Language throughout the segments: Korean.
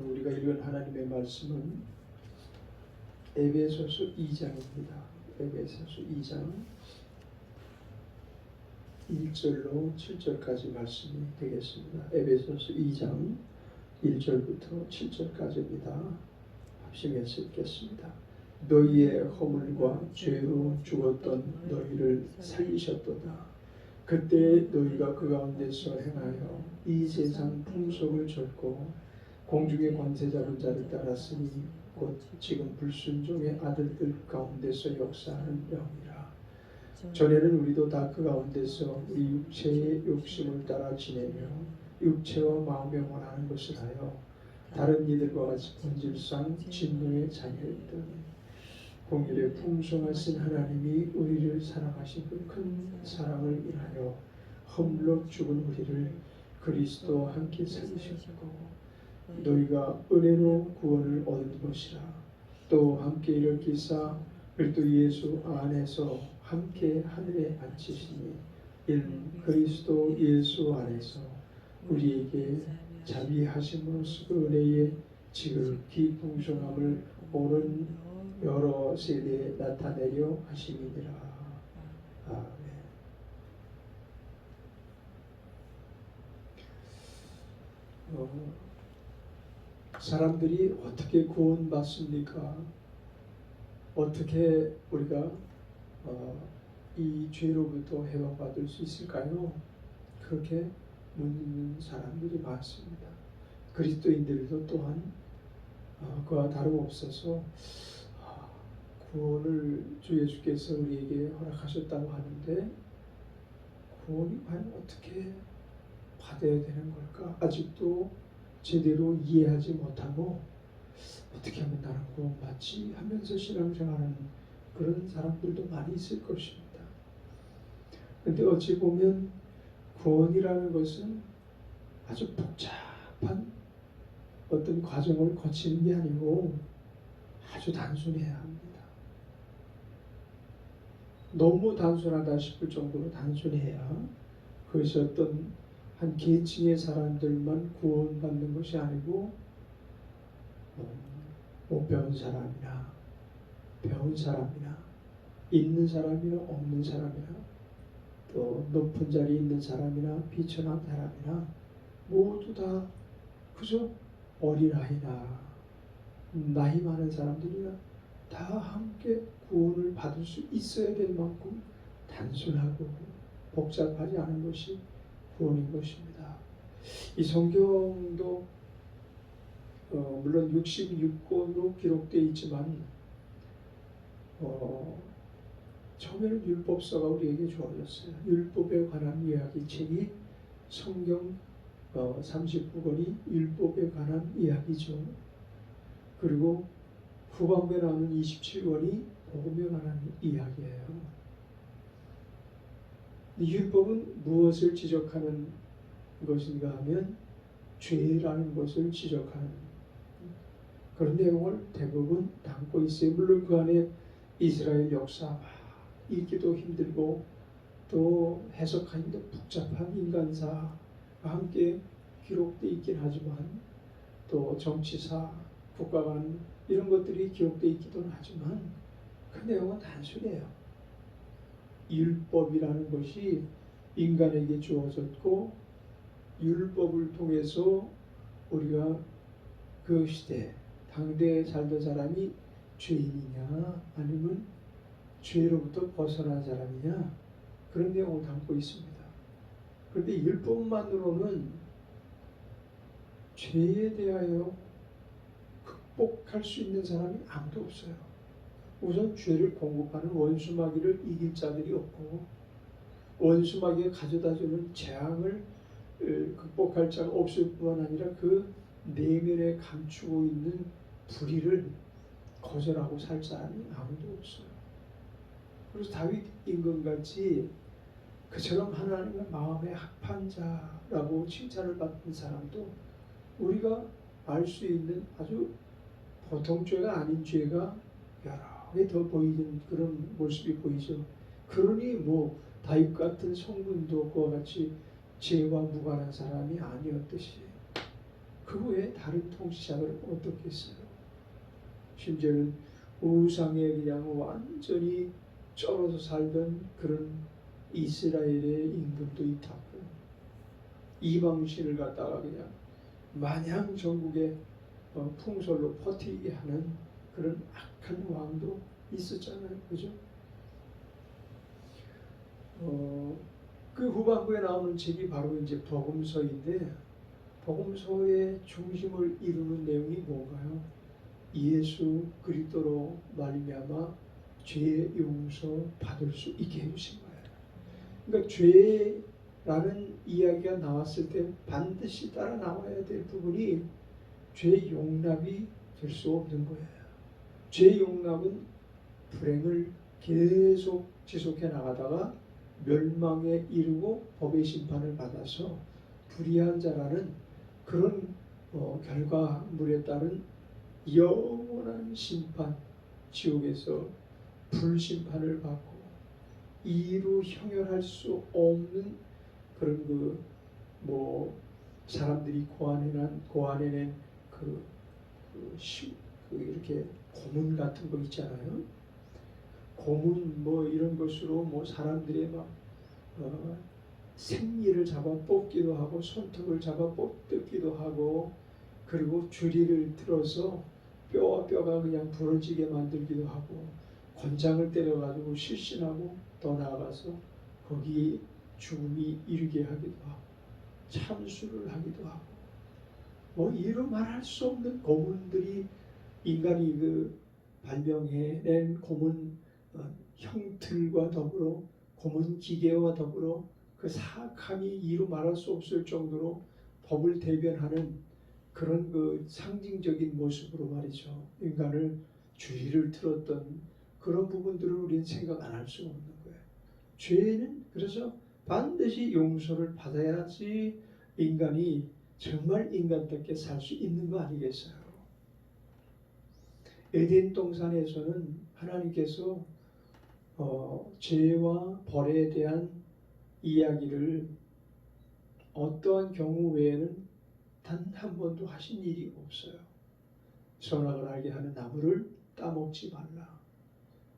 우리가 읽은 하나님의 말씀은 에베소서 2장입니다. 에베소서 2장 1절로 7절까지 말씀이 되겠습니다. 에베소서 2장 1절부터 7절까지입니다. 합심해서 읽겠습니다. 너희의 허물과 죄로 죽었던 너희를 살리셨도다. 그때 너희가 그 가운데서 행하여 이 세상 풍속을 좇고 공중의 권세 잡은 자를 따랐으니 곧 지금 불순종의 아들들 가운데서 역사하는 영이라. 전에는 우리도 다 그 가운데서 우리 육체의 욕심을 따라 지내며 육체와 마음에 원하는 것을 하여 다른 이들과 같이 본질상 진노의 자녀였더니 공일의 풍성하신 하나님이 우리를 사랑하신 그 큰 사랑을 인하여 허물로 죽은 우리를 그리스도와 함께 살리셨고 너희가 은혜로 구원을 얻은 것이라. 또 함께 일으키사 그리스도 예수 안에서 함께 하늘에 앉히시니 이는 그리스도 예수 안에서 우리에게 자비하심으로써 그 은혜의 지극히 풍성함을 오는 여러 세대에 나타내려 하심이니라. 아멘. 사람들이 어떻게 구원받습니까? 어떻게 우리가 이 죄로부터 해방받을 수 있을까요? 그렇게 묻는 사람들이 많습니다. 그리스도인들도 또한 그와 다름없어서 구원을 주 예수께서 우리에게 허락하셨다고 하는데 구원이 과연 어떻게 받아야 되는 걸까? 아직도 제대로 이해하지 못하고 어떻게 하면 나는 구원받지 하면서 신앙생활하는 그런 사람들도 많이 있을 것입니다. 그런데 어찌 보면 구원이라는 것은 아주 복잡한 어떤 과정을 거치는 게 아니고 아주 단순해야 합니다. 너무 단순하다 싶을 정도로 단순해야 그것이 어떤 한 계층의 사람들만 구원받는 것이 아니고 못 배운 사람이나 배운 사람이나 있는 사람이나 없는 사람이나 또 높은 자리에 있는 사람이나 비천한 사람이나 모두 다 그저 어린아이나 나이 많은 사람들이나 다 함께 구원을 받을 수 있어야 될 만큼 단순하고 복잡하지 않은 것이 구원인 것입니다. 이 성경도 물론 66권으로 기록되어 있지만 처음에는 율법서가 우리에게 주어졌어요. 율법에 관한 이야기책이 성경 39권이 율법에 관한 이야기죠. 그리고 후반부에 나오는 27권이 복음에 관한 이야기예요. 이 율법은 무엇을 지적하는 것인가 하면 죄라는 것을 지적하는 그런 내용을 대부분 담고 있어요. 물론 그 안에 이스라엘 역사 읽기도 힘들고 또 해석하기도 복잡한 인간사와 함께 기록되어 있긴 하지만 또 정치사, 국가관 이런 것들이 기록되어 있기도 하지만 그 내용은 단순해요. 율법이라는 것이 인간에게 주어졌고 율법을 통해서 우리가 그 시대 당대에 살던 사람이 죄인이냐 아니면 죄로부터 벗어난 사람이냐 그런 내용을 담고 있습니다. 그런데 율법만으로는 죄에 대하여 극복할 수 있는 사람이 아무도 없어요. 우선 죄를 공급하는 원수마귀를 이길 자들이 없고 원수마귀가 가져다주는 재앙을 극복할 자가 없을 뿐만 아니라 그 내면에 감추고 있는 불의를 거절하고 살 사람이 아무도 없어요. 그래서 다윗 임금같이 그처럼 하나님의 마음에 합한 자라고 칭찬을 받는 사람도 우리가 알 수 있는 아주 보통 죄가 아닌 죄가 여러 개 더 보이는 그런 모습이 보이죠. 그러니 뭐 다윗 같은 성군도 그와 같이 죄와 무관한 사람이 아니었듯이 그 외에 다른 통치자들은 어떻겠어요? 심지어는 우상에 그냥 완전히 쩔어서 살던 그런 이스라엘의 임금도 있었고, 이방신을 갖다가 그냥 마냥 전국에 풍설로 퍼뜨리게 하는 그런 악한 왕도 있었잖아요. 그죠? 그 후반부에 나오는 책이 바로 이제 복음서인데, 복음서의 중심을 이루는 내용이 뭔가요? 예수 그리스도로 말미암아 죄의 용서 받을 수 있게 해주신 거예요. 그러니까 죄라는 이야기가 나왔을 때 반드시 따라 나와야 될 부분이 죄 용납이 될 수 없는 거예요. 죄 용납은 불행을 계속 지속해 나가다가 멸망에 이르고 법의 심판을 받아서 불의한 자라는 그런 결과물에 따른 영원한 심판, 지옥에서 불심판을 받고 이루 형용할 수 없는 그런 사람들이 고안해낸 이렇게 고문 같은 거 있잖아요. 고문 이런 것으로 사람들의 생리를 잡아 뽑기도 하고 손톱을 잡아 뽑기도 하고, 그리고 주리를 들어서 뼈와 뼈가 그냥 부러지게 만들기도 하고, 권장을 때려가지고 실신하고 더 나아가서 거기 죽음이 이르게 하기도 하고, 참수를 하기도 하고, 이루 말할 수 없는 고문들이 인간이 발명해낸 고문 형틀과 더불어 고문 기계와 더불어 그 사악함이 이루 말할 수 없을 정도로 법을 대변하는 그런 상징적인 모습으로 말이죠. 인간을 주의를 틀었던 그런 부분들을 우리는 생각 안 할 수 없는 거예요. 죄는 그래서 반드시 용서를 받아야지 인간이 정말 인간답게 살 수 있는 거 아니겠어요? 에덴 동산에서는 하나님께서 죄와 벌에 대한 이야기를 어떠한 경우 외에는 단 한 번도 하신 일이 없어요. 선악을 알게 하는 나무를 따먹지 말라.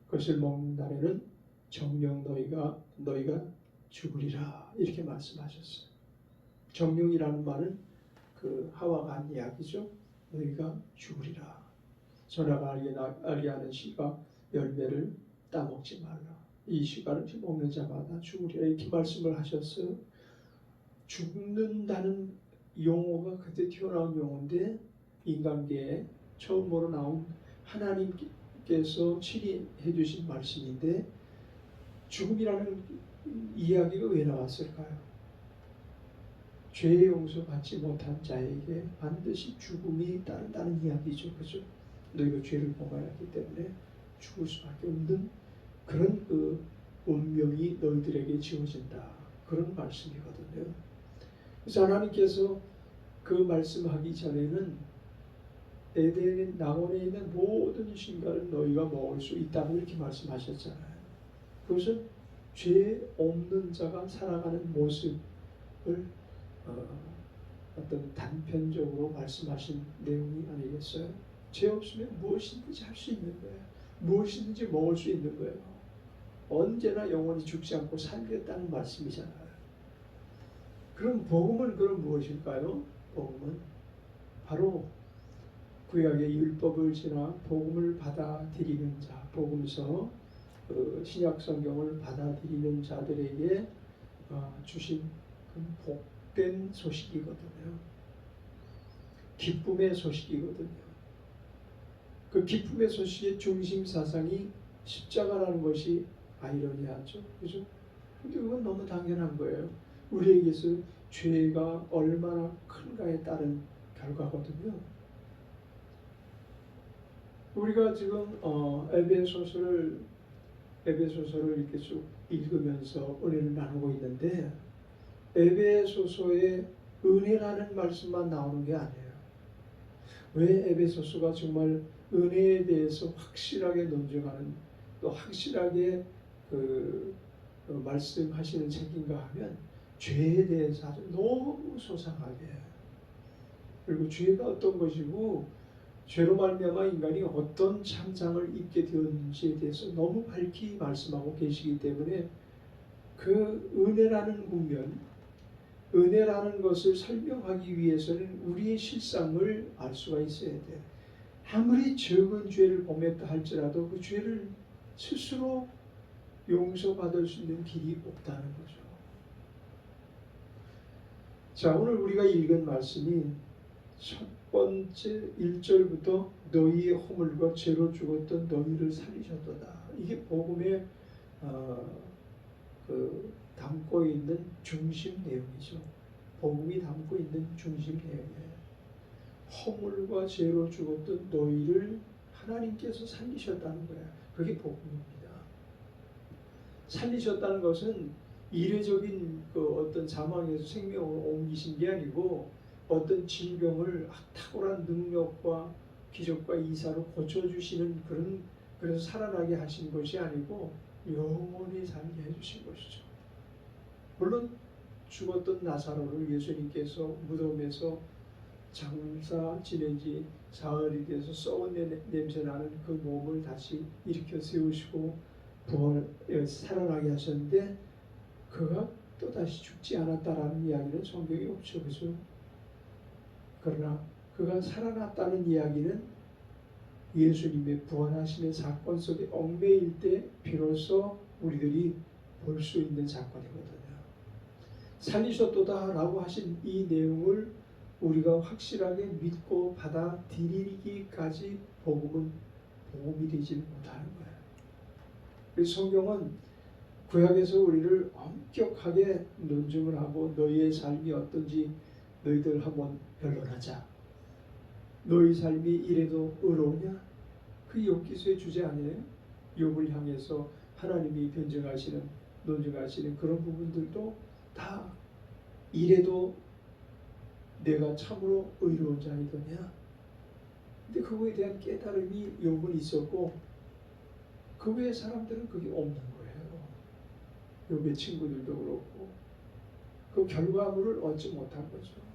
그것을 먹는 날에는 정령 너희가 죽으리라, 이렇게 말씀하셨어요. 정령이라는 말은 하와가 한 이야기죠. 너희가 죽으리라. 선악을 알게 하는 씨가 열매를 따먹지 말라. 이 씨가를 먹는 자마다 죽으리라, 이렇게 말씀을 하셨어요. 죽는다는 용어가 그때 튀어나온 용어인데, 인간계에 처음으로 나온 하나님께서 친히 해주신 말씀인데, 죽음이라는 이야기가 왜 나왔을까요? 죄의 용서 받지 못한 자에게 반드시 죽음이 따른다는 이야기죠. 그죠? 너희가 죄를 범하였기 때문에 죽을 수밖에 없는 그런 운명이 너희들에게 지어진다, 그런 말씀이거든요. 그래서 하나님께서 그 말씀하기 전에는 에덴 낙원에 있는 모든 신과를 너희가 먹을 수 있다고 이렇게 말씀하셨잖아요. 그것은 죄 없는 자가 살아가는 모습을 어떤 단편적으로 말씀하신 내용이 아니겠어요? 죄 없으면 무엇이든지 할 수 있는 거예요. 무엇이든지 먹을 수 있는 거예요. 언제나 영원히 죽지 않고 살겠다는 말씀이잖아요. 그럼 복음은 무엇일까요? 복음은 바로 구약의 율법을 지나 복음을 받아들이는 자, 복음서 신약 성경을 받아들이는 자들에게 주신 복된 소식이거든요. 기쁨의 소식이거든요. 그 기쁨의 소식의 중심 사상이 십자가라는 것이 아이러니하죠. 그죠? 근데 그건 너무 당연한 거예요. 우리에게서 죄가 얼마나 큰가에 따른 결과거든요. 우리가 지금 에베소서를 이렇게 쭉 읽으면서 은혜를 나누고 있는데, 에베소서에 은혜라는 말씀만 나오는 게 아니에요. 왜 에베소서가 정말 은혜에 대해서 확실하게 논증하는, 또 확실하게 말씀하시는 책인가 하면, 죄에 대해서 아주 너무 소상하게, 그리고 죄가 어떤 것이고 죄로 말미암아 인간이 어떤 창상을 입게 되었는지에 대해서 너무 밝히 말씀하고 계시기 때문에 그 은혜라는 국면, 은혜라는 것을 설명하기 위해서는 우리의 실상을 알 수가 있어야 돼. 아무리 적은 죄를 범했다 할지라도 그 죄를 스스로 용서받을 수 있는 길이 없다는 거죠. 자, 오늘 우리가 읽은 말씀이 첫 번째 1절부터 너희의 허물과 죄로 죽었던 너희를 살리셨도다. 이게 복음에 담고 있는 중심 내용이죠. 복음이 담고 있는 중심 내용이에요. 허물과 죄로 죽었던 너희를 하나님께서 살리셨다는 거예요. 그게 복음입니다. 살리셨다는 것은 이례적인 어떤 자망에서 생명으로 옮기신 게 아니고 어떤 질병을 탁월한 능력과 기적과 이사로 고쳐주시는 그래서 살아나게 하신 것이 아니고 영원히 살게 해주신 것이죠. 물론 죽었던 나사로를 예수님께서 무덤에서 장사 지낸 지 사흘이 돼서 썩은 냄새 나는 그 몸을 다시 일으켜 세우시고 살아나게 하셨는데 그가 또다시 죽지 않았다라는 이야기는 성경에 없죠. 그죠? 그러나 그가 살아났다는 이야기는 예수님의 부활하시는 사건 속에 얽매일 때 비로소 우리들이 볼 수 있는 사건이거든요. 살리셨도다 라고 하신 이 내용을 우리가 확실하게 믿고 받아들이기까지 복음이 되지 못하는 거예요. 그래서 성경은 구약에서 우리를 엄격하게 논증을 하고 너희의 삶이 어떤지 너희들 한번 변론하자. 너희 삶이 이래도 의로우냐? 그 욥기서의 주제 아니에요? 욥을 향해서 하나님이 논증하시는 그런 부분들도 다 이래도 내가 참으로 의로운 자이더냐? 근데 그거에 대한 깨달음이 욥은 있었고 그 외의 사람들은 그게 없는 거예요. 욥의 친구들도 그렇고 그 결과물을 얻지 못한 거죠.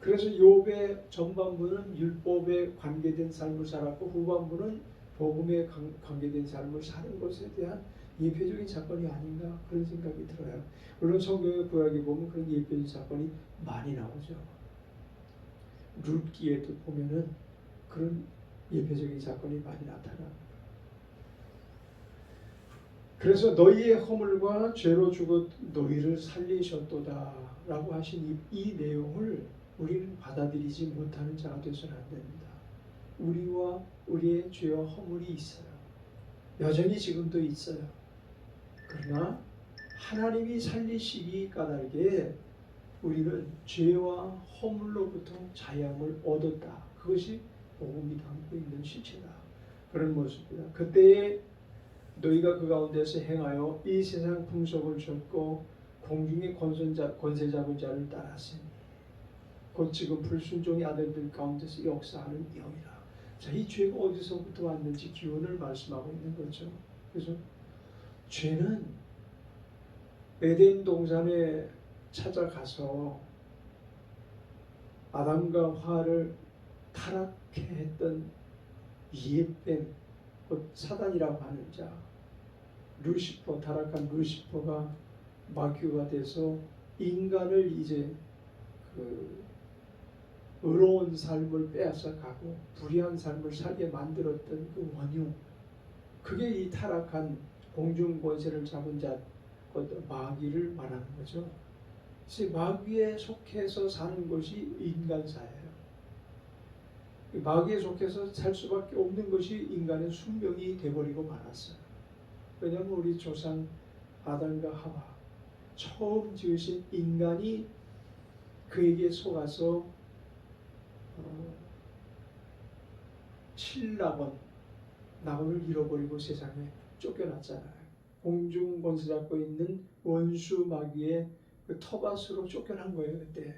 그래서 욥의 전반부는 율법에 관계된 삶을 살았고 후반부는 복음에 관계된 삶을 사는 것에 대한 예표적인 사건이 아닌가 그런 생각이 들어요. 물론 성경의 구약에 보면 그런 예표적인 사건이 많이 나오죠. 룻기에도 보면은 그런 예표적인 사건이 많이 나타납니다. 그래서 너희의 허물과 죄로 죽었 너희를 살리셨도다 라고 하신 이 내용을 우리는 받아들이지 못하는 자가 되서는 안 됩니다. 우리와 우리의 죄와 허물이 있어요. 여전히 지금도 있어요. 그러나 하나님이 살리시기 까닭에 우리는 죄와 허물로부터 자유함을 얻었다. 그것이 복음이 담고 있는 실체다. 그런 모습이다. 그때에 너희가 그 가운데서 행하여 이 세상 풍속을 좇고 공중의 권세 잡은 자를 따랐으니 곧 지금 불순종의 아들들 가운데서 역사하는 영이라. 자, 이 죄가 어디서부터 왔는지 기원을 말씀하고 있는 거죠. 그래서 죄는 에덴 동산에 찾아가서 아담과 화를 타락해 했던 이에뱀, 곧 사단이라고 하는 자, 루시퍼, 타락한 루시퍼가 마귀가 돼서 인간을 이제 의로운 삶을 빼앗아 가고 불의한 삶을 살게 만들었던 그 원흉, 그게 이 타락한 공중 권세를 잡은 자, 마귀를 말하는 거죠. 그래서 마귀에 속해서 사는 것이 인간사예요. 마귀에 속해서 살 수밖에 없는 것이 인간의 숙명이 되어버리고 말았어요. 왜냐하면 우리 조상 아담과 하와 처음 지으신 인간이 그에게 속아서 나원을 잃어버리고 세상에 쫓겨났잖아요. 공중 권세 잡고 있는 원수 마귀의 그 텃밭으로 쫓겨난 거예요. 그때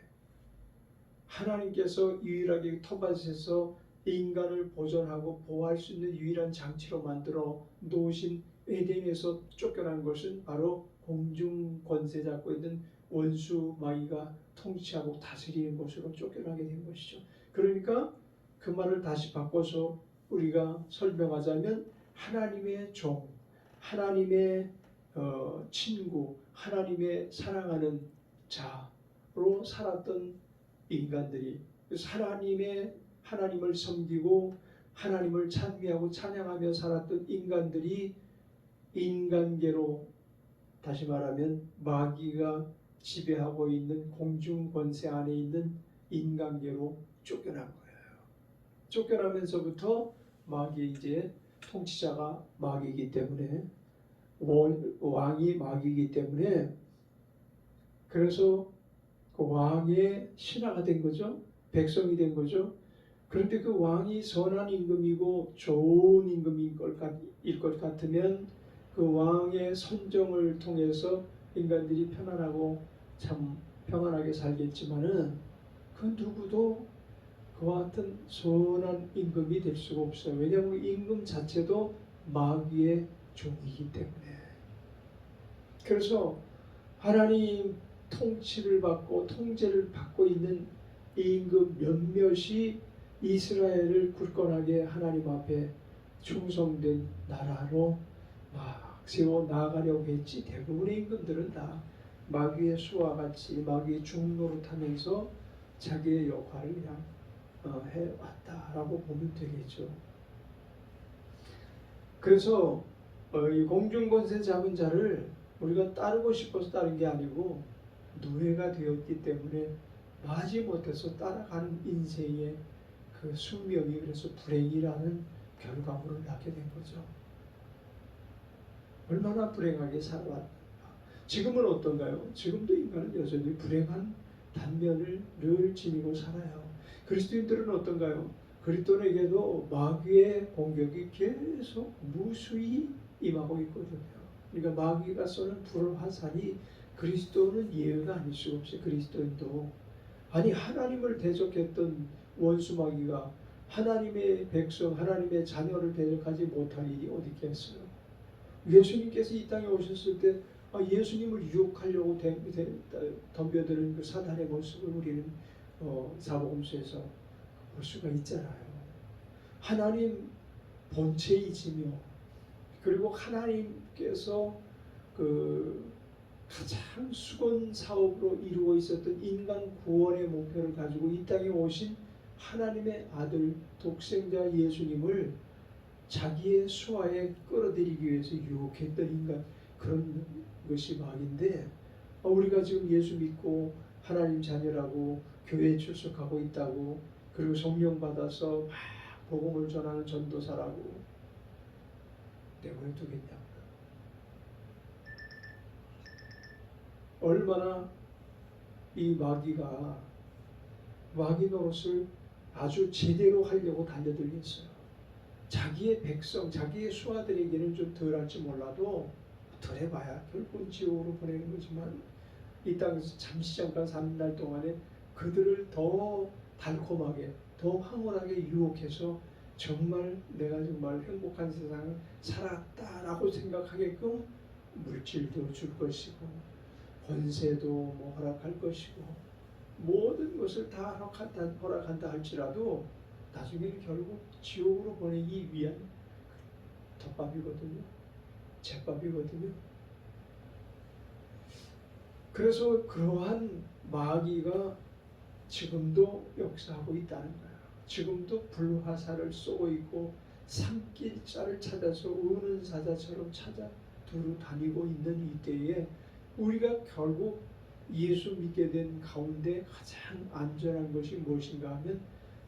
하나님께서 유일하게 텃밭에서 인간을 보존하고 보호할 수 있는 유일한 장치로 만들어 놓으신 에덴에서 쫓겨난 것은 바로 공중 권세 잡고 있는 원수 마귀가 통치하고 다스리는 곳으로 쫓겨나게 된 것이죠. 그러니까 그 말을 다시 바꿔서 우리가 설명하자면 하나님의 종, 하나님의 친구, 하나님의 사랑하는 자로 살았던 인간들이, 하나님을 섬기고 하나님을 찬미하고 찬양하며 살았던 인간들이 인간계로, 다시 말하면 마귀가 지배하고 있는 공중 권세 안에 있는 인간계로 쫓겨난 거예요. 쫓겨나면서부터 마귀, 이제 통치자가 마귀이기 때문에, 왕이 마귀이기 때문에, 그래서 그 왕의 신하가 된 거죠. 백성이 된 거죠. 그런데 그 왕이 선한 임금이고 좋은 임금일 것 같으면 그 왕의 선정을 통해서 인간들이 편안하고 참 평안하게 살겠지만은 그 누구도 그와 같은 선한 임금이 될 수가 없어요. 왜냐하면 임금 자체도 마귀의 종이기 때문에. 그래서 하나님 통치를 받고 통제를 받고 있는 임금 몇몇이 이스라엘을 굳건하게 하나님 앞에 충성된 나라로 막 세워 나가려고 했지, 대부분의 임금들은 다 마귀의 수와 같이 마귀의 중노릇하면서 자기의 역할을 그냥 해왔다라고 보면 되겠죠. 그래서 이 공중권세 잡은 자를 우리가 따르고 싶어서 따른 게 아니고 노예가 되었기 때문에 마지못해서 따라가는 인생의 그 숙명이 그래서 불행이라는 결과물을 낳게 된 거죠. 얼마나 불행하게 살아왔는가. 지금은 어떤가요? 지금도 인간은 여전히 불행한 단면을 늘 지니고 살아요. 그리스도인들은 어떤가요? 그리스도인에게도 마귀의 공격이 계속 무수히 임하고 있거든요. 그러니까 마귀가 쏘는 불화살이 그리스도는 예외가 아닐 수가 없어요. 그리스도인도. 아니, 하나님을 대적했던 원수 마귀가 하나님의 백성, 하나님의 자녀를 대적하지 못할 일이 어디 있겠어요? 예수님께서 이 땅에 오셨을 때 예수님을 유혹하려고 덤벼드는 그 사단의 모습을 우리는 사복음서에서 볼 수가 있잖아요. 하나님 본체이시며, 그리고 하나님께서 그 가장 수건 사업으로 이루고 있었던 인간 구원의 목표를 가지고 이 땅에 오신 하나님의 아들 독생자 예수님을 자기의 수하에 끌어들이기 위해서 유혹했던 인간, 그런 것이 마귀인데, 우리가 지금 예수 믿고 하나님 자녀라고 교회에 출석하고 있다고, 그리고 성령 받아서 막 복음을 전하는 전도사라고 내버려 두겠냐고요. 얼마나 이 마귀가 마귀 노릇을 아주 제대로 하려고 달려들겠어요. 자기의 백성, 자기의 수하들에게는 좀 덜할지 몰라도 덜해봐야 결국은 지옥으로 보내는 거지만, 이 땅에서 잠시 잠깐 사는 날 동안에 그들을 더 달콤하게, 더 황홀하게 유혹해서 정말 내가 정말 행복한 세상을 살았다라고 생각하게끔 물질도 줄 것이고, 권세도 뭐 허락할 것이고, 모든 것을 다 허락한다 할지라도 나중에는 결국 지옥으로 보내기 위한 덮밥이거든요. 제밥이거든요. 그래서 그러한 마귀가 지금도 역사하고 있다는 거예요. 지금도 불화살을 쏘고 있고 삼킬 자를 찾아서 우는 사자처럼 찾아 두루 다니고 있는 이때에 우리가 결국 예수 믿게 된 가운데 가장 안전한 것이 무엇인가 하면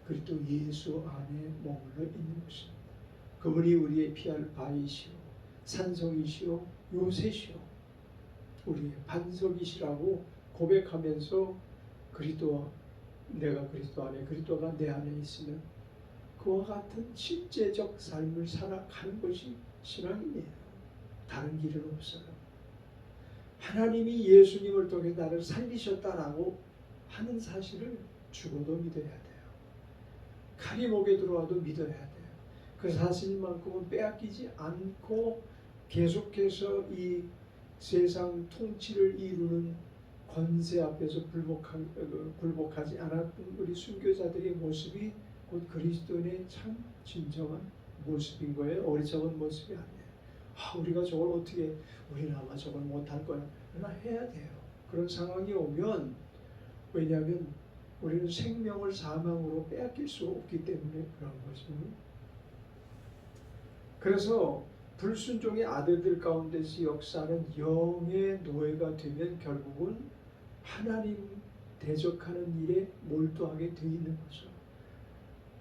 그리스도 예수 안에 머물러 있는 것입니다. 그분이 우리의 피할 바위시오, 산성이시오, 요새시오, 우리의 반석이시라고 고백하면서 내가 그리스도 안에, 그리스도가 내 안에 있으면 그와 같은 실제적 삶을 살아가는 것이 신앙이에요. 다른 길은 없어요. 하나님이 예수님을 통해 나를 살리셨다라고 하는 사실을 죽어도 믿어야 돼요. 칼이 목에 들어와도 믿어야 돼요. 그 사실만큼은 빼앗기지 않고 계속해서 이 세상 통치를 이루는 권세 앞에서 굴복하지 않았던 우리 순교자들의 모습이 곧 그리스도인의 참 진정한 모습인 거예요. 어리석은 모습이 아니에요. 우리가 저걸 어떻게, 우리는 아마 저걸 못할 거야. 그러나 해야 돼요. 그런 상황이 오면, 왜냐하면 우리는 생명을 사망으로 빼앗길 수 없기 때문에 그런 거죠. 그래서 불순종의 아들들 가운데서 역사하는 영의 노예가 되면 결국은 하나님 대적하는 일에 몰두하게 되어 있는 거죠.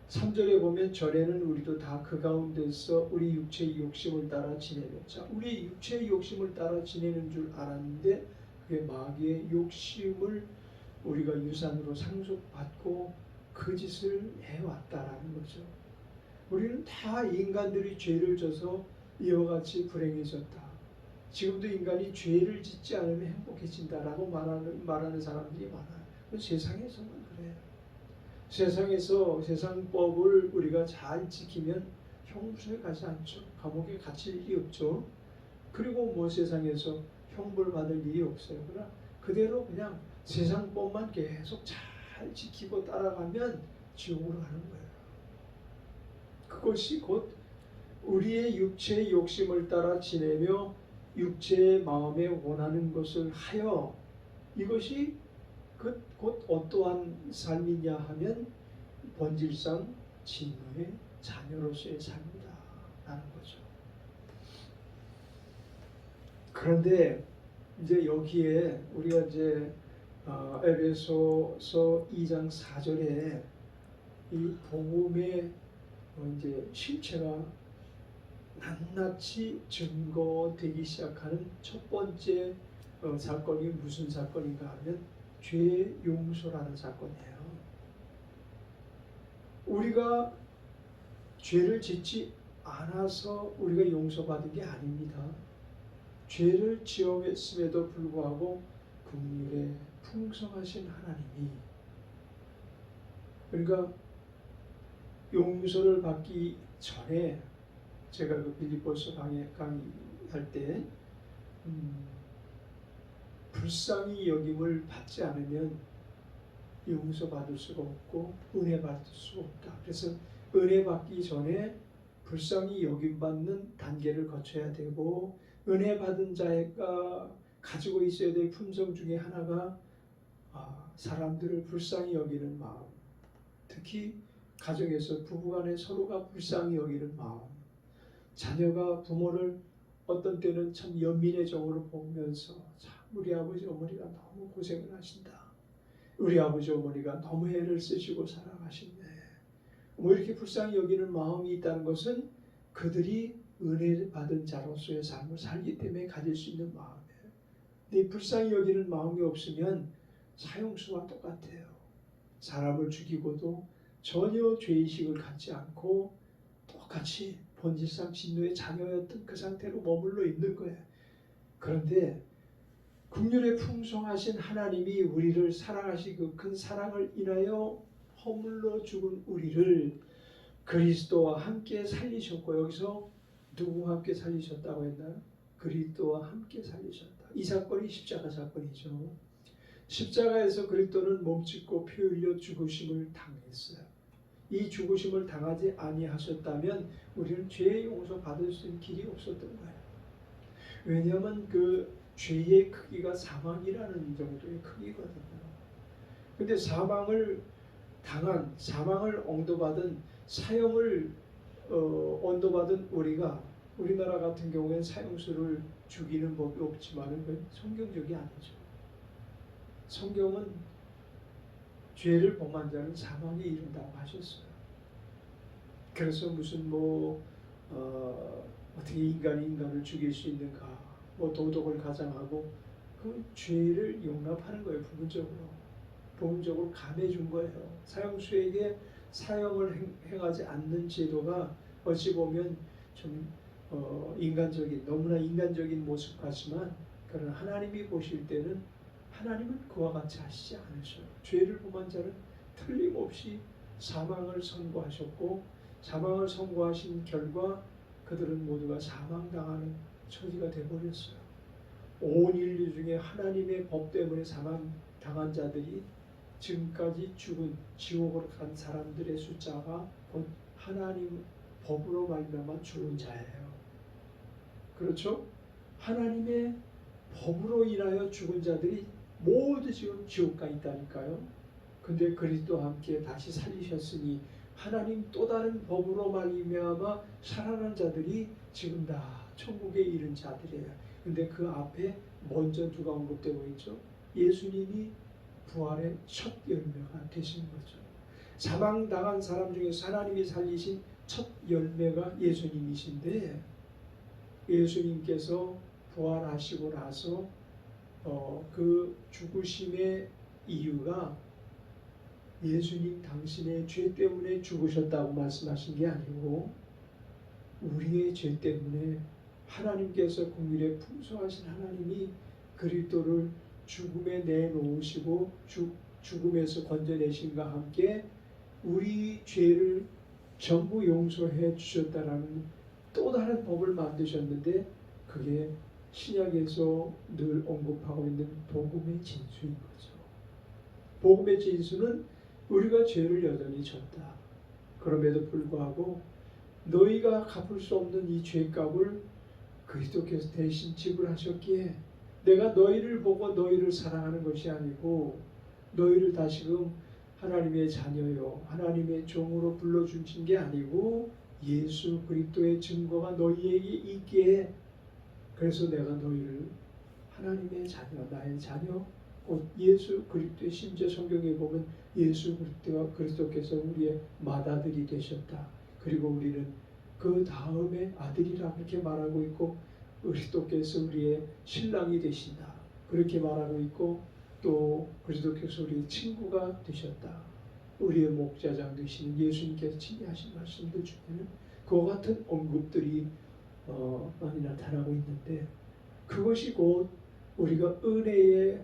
3절에 보면 전에는 우리도 다 그 가운데서 우리 육체의 욕심을 따라 지내면서, 우리 육체의 욕심을 따라 지내는 줄 알았는데 그게 마귀의 욕심을 우리가 유산으로 상속받고 그 짓을 해왔다라는 거죠. 우리는 다 인간들이 죄를 져서 이와 같이 불행해졌다. 지금도 인간이 죄를 짓지 않으면 행복해진다라고 말하는 사람들이 많아요. 세상에서만 그래요. 세상에서 세상법을 우리가 잘 지키면 형무소에 가지 않죠. 감옥에 갇힐 일이 없죠. 그리고 뭐 세상에서 형벌 받을 일이 없어요. 그러나 그대로 그냥 세상법만 계속 잘 지키고 따라가면 지옥으로 가는 거예요. 그것이 곧 우리의 육체의 욕심을 따라 지내며 육체의 마음에 원하는 것을 하여, 이것이 곧 어떠한 삶이냐 하면 본질상 진노의 자녀로서의 삶이다 라는 거죠. 그런데 이제 여기에 우리가 이제 에베소서 2장 4절에 이 복음의 이제 실체가 낱낱이 증거되기 시작하는 첫 번째 사건이 무슨 사건인가 하면 죄 용서라는 사건이에요. 우리가 죄를 짓지 않아서 우리가 용서받은 게 아닙니다. 죄를 지었음에도 불구하고 긍휼에 풍성하신 하나님이, 그러니까 용서를 받기 전에 제가 그 빌립보서 강의할 때 불쌍히 여김을 받지 않으면 용서받을 수가 없고 은혜 받을 수가 없다. 그래서 은혜 받기 전에 불쌍히 여김받는 단계를 거쳐야 되고, 은혜 받은 자가 가지고 있어야 될 품성 중에 하나가 사람들을 불쌍히 여기는 마음, 특히 가정에서 부부간에 서로가 불쌍히 여기는 마음, 자녀가 부모를 어떤 때는 참 연민의 정으로 보면서 참 우리 아버지 어머니가 너무 고생을 하신다, 우리 아버지 어머니가 너무 애를 쓰시고 살아가시네, 뭐 이렇게 불쌍히 여기는 마음이 있다는 것은 그들이 은혜 받은 자로서의 삶을 살기 때문에 가질 수 있는 마음이에요. 근데 불쌍히 여기는 마음이 없으면 사형수와 똑같아요. 사람을 죽이고도 전혀 죄의식을 갖지 않고 똑같이 본질상 진노의 자녀였던 그 상태로 머물러 있는 거예요. 그런데 긍휼에 풍성하신 하나님이 우리를 사랑하시고 그 사랑을 인하여 허물러 죽은 우리를 그리스도와 함께 살리셨고, 여기서 누구와 함께 살리셨다고 했나요? 그리스도와 함께 살리셨다. 이 사건이 십자가 사건이죠. 십자가에서 그리스도는 몸짓고 피 흘려 죽으심을 당했어요. 이 죽으심을 당하지 아니하셨다면 우리는 죄의 용서 받을 수 있는 길이 없었던 거예요. 왜냐하면 그 죄의 크기가 사망이라는 정도의 크기거든요. 근데 사망을 언도받은, 사형을 언도받은 우리나라 같은 경우에는 사형수를 죽이는 법이 없지만 그건 성경적이 아니죠. 성경은 죄를 범한 자는 사망에 이른다고 하셨어요. 그래서 무슨 어떻게 인간이 인간을 죽일 수 있는가, 도덕을 가장하고 그 죄를 용납하는 거예요. 부분적으로 감해준 거예요. 사형수에게 사형을 행하지 않는 제도가 어찌 보면 좀 너무나 인간적인 모습 같지만, 그러나 하나님이 보실 때는 하나님은 그와 같이 하시지 않으셔요. 죄를 범한 자는 틀림없이 사망을 선고하셨고, 사망을 선고하신 결과 그들은 모두가 사망당하는 처지가 되어버렸어요. 온 인류 중에 하나님의 법 때문에 당한 자들이 지금까지 죽은 지옥으로 간 사람들의 숫자가 곧 하나님 법으로 말미암아 죽은 자예요. 그렇죠? 하나님의 법으로 인하여 죽은 자들이 모두 지금 지옥 가 있다니까요. 근데 그리스도와 함께 다시 살리셨으니 하나님 또 다른 법으로 말미암아 살아난 자들이 지금 다 천국에 이른 자들이에요. 근데 그 앞에 먼저 누가 언급되고 있죠? 예수님이 부활의 첫 열매가 되신 거죠. 사망당한 사람 중에서 하나님이 살리신 첫 열매가 예수님이신데, 예수님께서 부활하시고 나서 그 죽으심의 이유가 예수님 당신의 죄 때문에 죽으셨다고 말씀하신 게 아니고 우리의 죄 때문에 하나님께서 긍휼에 풍성하신 하나님이 그리스도를 죽음에 내놓으시고 죽음에서 건져내심과 함께 우리 죄를 전부 용서해 주셨다라는 또 다른 법을 만드셨는데, 그게 신약에서 늘 언급하고 있는 복음의 진수인 거죠. 복음의 진수는 우리가 죄를 여전히 졌다. 그럼에도 불구하고 너희가 갚을 수 없는 이 죄값을 그리스도께서 대신 지불하셨기에 내가 너희를 보고 너희를 사랑하는 것이 아니고 너희를 다시금 하나님의 자녀요 하나님의 종으로 불러주신 게 아니고 예수 그리스도의 증거가 너희에게 있기에, 그래서 내가 너희를 하나님의 자녀, 나의 자녀, 곧 예수 그리스도의, 심지어 성경에 보면 예수 그리스도께서 우리의 맏아들이 되셨다. 그리고 우리는 그 다음에 아들이라 그렇게 말하고 있고, 그리스도께서 우리의 신랑이 되신다 그렇게 말하고 있고, 또 그리스도께서 우리의 친구가 되셨다. 우리의 목자장 되시는 예수님께서 친히 하신 말씀들 중에는 그와 같은 언급들이 많이 나타나고 있는데, 그것이 곧 우리가 은혜의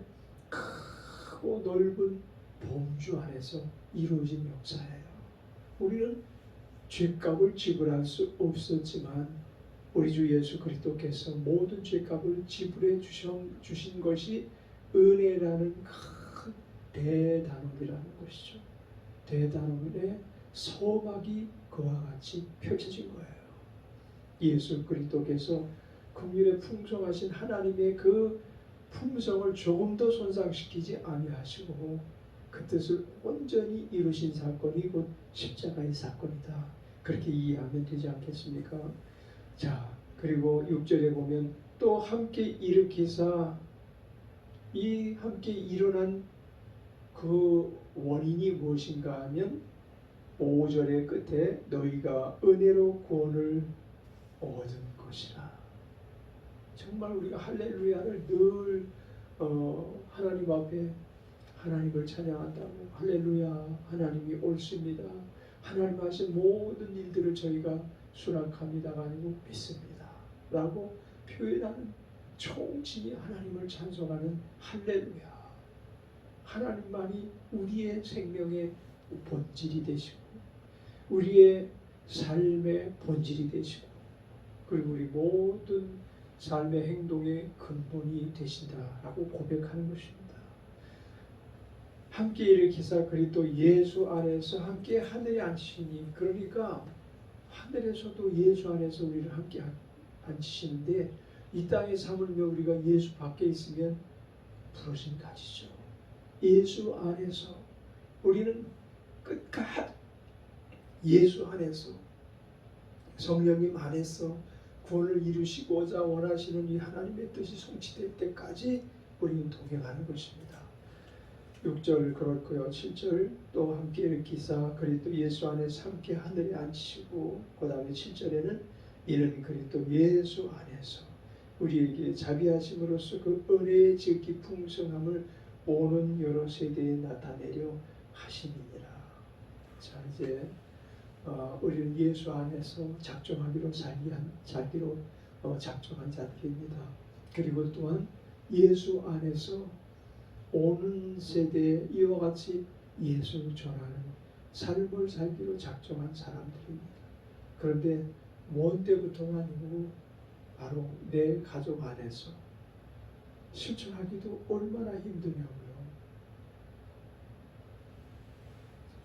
크고 넓은 범주 안에서 이루어진 역사예요. 우리는 죄값을 지불할 수 없었지만 우리 주 예수 그리스도께서 모든 죄값을 지불해 주신 것이 은혜라는 큰 대단원이라는 것이죠. 대단원의 서막이 그와 같이 펼쳐진 거예요. 예수 그리스도께서 긍휼에 풍성하신 하나님의 그 품성을 조금 더 손상시키지 아니하시고 그 뜻을 온전히 이루신 사건이 곧 십자가의 사건이다. 그렇게 이해하면 되지 않겠습니까? 자, 그리고 6절에 보면 또 함께 일으키사, 이 함께 일어난 그 원인이 무엇인가 하면 5절의 끝에 너희가 은혜로 구원을 얻은 것이라. 정말 우리가 할렐루야를 늘 하나님 앞에 하나님을 찬양한다고, 할렐루야 하나님이 옳습니다, 하나님 하신 모든 일들을 저희가 수락합니다가 아니고 믿습니다 라고 표현하는 총칭이 하나님을 찬송하는 할렐루야. 하나님만이 우리의 생명의 본질이 되시고 우리의 삶의 본질이 되시고 그리고 우리 모든 삶의 행동의 근본이 되신다라고 고백하는 것입니다. 함께 일으키사 그리스도 예수 안에서 함께 하늘에 앉히시니, 그러니까 하늘에서도 예수 안에서 우리를 함께 앉히시는데 이 땅에 사물며 우리가 예수 밖에 있으면 부러진 가지죠. 예수 안에서 우리는 끝까지 예수 안에서 성령님 안에서 구원을 이루시고자 원하시는 이 하나님의 뜻이 성취될 때까지 우리는 동행하는 것입니다. 6절 그렇고요. 7절 또 함께 일으키사 그리스도 예수 안에서 함께 하늘에 앉히시고, 그 다음에 7절에는 이는 그리스도 예수 안에서 우리에게 자비하심으로써 그 은혜의 지극히 풍성함을 오는 여러 세대에 나타내려 하심이니라. 자, 이제 우리는 예수 안에서 작정하기로 살기로 작정한 자들입니다. 그리고 또한 예수 안에서 오는 세대에 이와 같이 예수를 전하는 삶을 살기로 작정한 사람들입니다. 그런데 먼 때부터가 아니고 바로 내 가족 안에서 실천하기도 얼마나 힘드냐고요.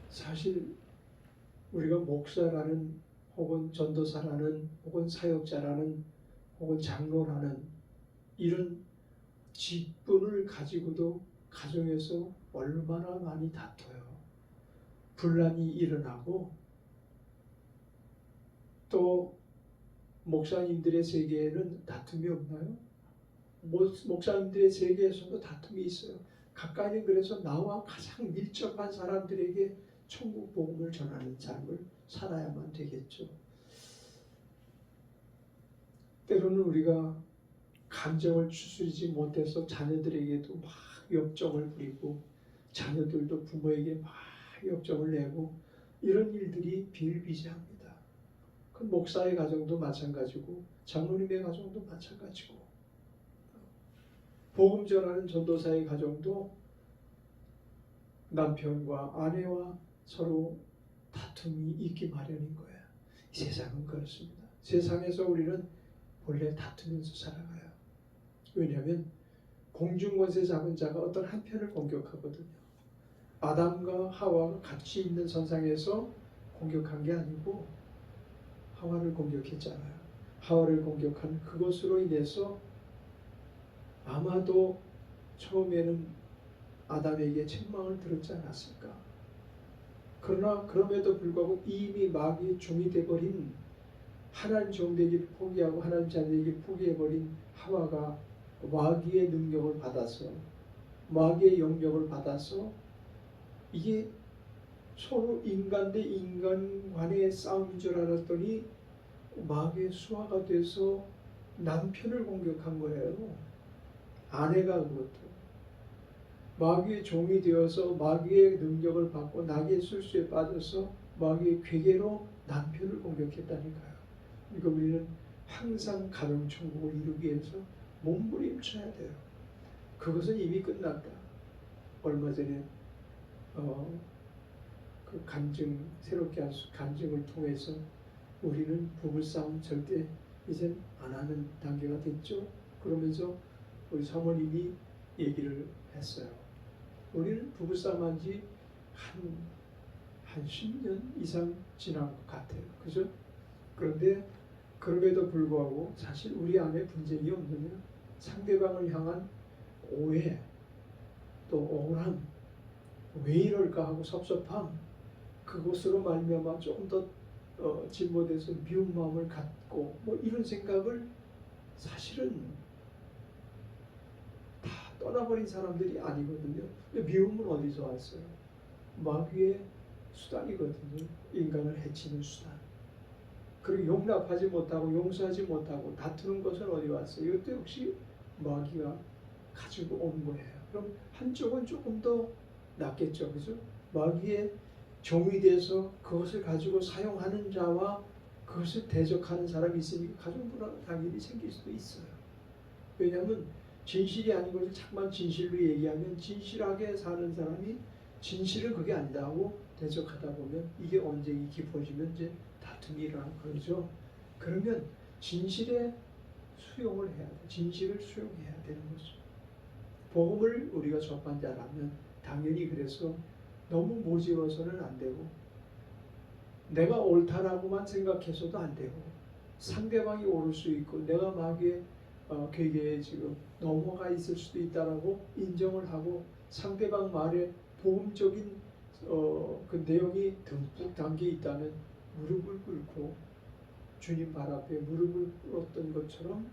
사실 우리가 목사라는 혹은 전도사라는 혹은 사역자라는 혹은 장로라는 이런 직분을 가지고도 가정에서 얼마나 많이 다퉈요. 분란이 일어나고 또 목사님들의 세계에는 다툼이 없나요? 목사님들의 세계에서도 다툼이 있어요. 각각이 그래서 나와 가장 밀접한 사람들에게 천국 복음을 전하는 삶을 살아야만 되겠죠. 때로는 우리가 감정을 추스리지 못해서 자녀들에게도 막 역정을 부리고 자녀들도 부모에게 막 역정을 내고 이런 일들이 비일비재합니다. 그 목사의 가정도 마찬가지고 장로님의 가정도 마찬가지고 복음 전하는 전도사의 가정도 남편과 아내와 서로 다툼이 있기 마련인 거예요. 세상은 그렇습니다. 세상에서 우리는 본래 다투면서 살아가요. 왜냐하면 공중권세 잡은 자가 어떤 한편을 공격하거든요. 아담과 하와가 같이 있는 선상에서 공격한 게 아니고 하와를 공격했잖아요. 하와를 공격한 그것으로 인해서 아마도 처음에는 아담에게 책망을 들었지 않았을까. 그러나 그럼에도 불구하고 이미 마귀의 종이 되어버린 하나님 종되기를 포기하고 하나님 자녀에게 포기해버린 하와가 마귀의 능력을 받아서 마귀의 영역을 받아서 이게 서로 인간 대 인간 간의 싸움인 줄 알았더니 마귀의 수하가 돼서 남편을 공격한 거예요. 아내가 그것도 마귀의 종이 되어서 마귀의 능력을 받고 나귀의 술수에 빠져서 마귀의 괴계로 남편을 공격했다니까요. 그러니까 우리는 항상 가정천국을 이루기 위해서 몸부림쳐야 돼요. 그것은 이미 끝났다. 얼마 전에 그 새롭게 한 간증을 통해서 우리는 부부싸움 절대 이젠 안 하는 단계가 됐죠. 그러면서 우리 사모님이 얘기를 했어요. 우리는 부부싸움 한 지 한 10년 이상 지난 것 같아요. 그죠? 그런데 그럼에도 불구하고 사실 우리 안에 분쟁이 없느냐? 상대방을 향한 오해, 또 억울함, 왜 이럴까 하고 섭섭함, 그것으로 말미암아 조금 더 진보돼서 미운 마음을 갖고 뭐 이런 생각을 사실은 다 떠나버린 사람들이 아니거든요. 근데 미움은 어디서 왔어요? 마귀의 수단이거든요. 인간을 해치는 수단. 그리고 용납하지 못하고 용서하지 못하고 다투는 것은 어디 왔어요? 이것도 역시 마귀가 가지고 온 거예요. 그럼 한쪽은 조금 더 낫겠죠. 그죠? 마귀의 종이 돼서 그것을 가지고 사용하는 자와 그것을 대적하는 사람이 있으니까 가정불화가 당연히 생길 수도 있어요. 왜냐하면 진실이 아닌 것을 자꾸만 진실로 얘기하면 진실하게 사는 사람이 진실은 그게 아니다 하고 대적하다 보면 이게 언쟁이 깊어지면 이제 다툼이 일어나고 그러죠. 그러면 진실에 수용을 해야 돼. 진실을 수용해야 되는 거죠. 복음을 우리가 접한 자라면 당연히 그래서 너무 모질어서는 안 되고 내가 옳다라고만 생각해서도 안 되고 상대방이 옳을 수 있고 내가 마귀의 괴계에 지금 넘어가 있을 수도 있다라고 인정을 하고 상대방 말에 복음적인 그 내용이 듬뿍 담겨 있다면 무릎을 꿇고 주님 발 앞에 무릎을 꿇었던 것처럼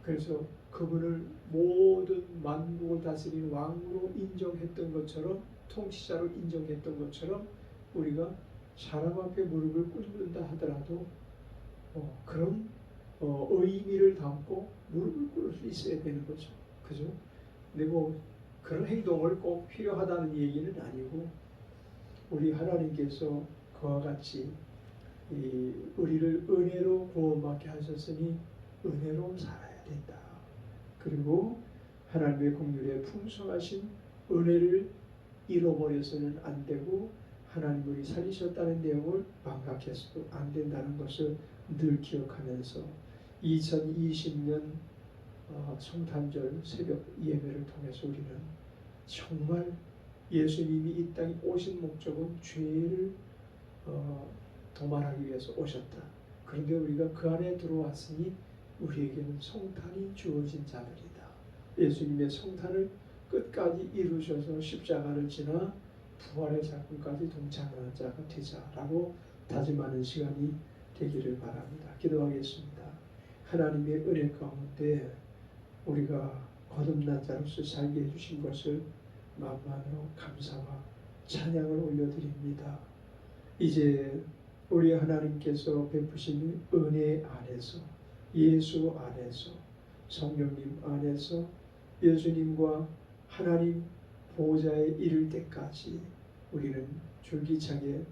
그래서 그분을 모든 만국을 다스리는 왕으로 인정했던 것처럼 통치자로 인정했던 것처럼 우리가 사람 앞에 무릎을 꿇는다 하더라도 그런 의미를 담고 무릎을 꿇을 수 있어야 되는 거죠. 그죠? 근데 뭐 그런 행동을 꼭 필요하다는 얘기는 아니고 우리 하나님께서 그와 같이 우리를 은혜로 구원받게 하셨으니 은혜로 살아야 된다. 그리고 하나님의 긍휼에 풍성하신 은혜를 잃어버려서는 안 되고 하나님 우리 살리셨다는 내용을 망각해서도 안 된다는 것을 늘 기억하면서 2020년 성탄절 새벽 예배를 통해서 우리는 정말 예수님이 이 땅에 오신 목적은 죄를 도말하기 위해서 오셨다. 그런데 우리가 그 안에 들어왔으니 우리에게는 성탄이 주어진 자들이다. 예수님의 성탄을 끝까지 이루셔서 십자가를 지나 부활의 사건까지 동참하는 자가 되자라고 다짐하는 시간이 되기를 바랍니다. 기도하겠습니다. 하나님의 은혜 가운데 우리가 거듭난 자로서 살게 해주신 것을 만만으로 감사와 찬양을 올려드립니다. 이제 우리 하나님께서 베푸신 은혜 안에서, 예수 안에서, 성령님 안에서 예수님과 하나님 보호자에 이를 때까지 우리는 줄기차게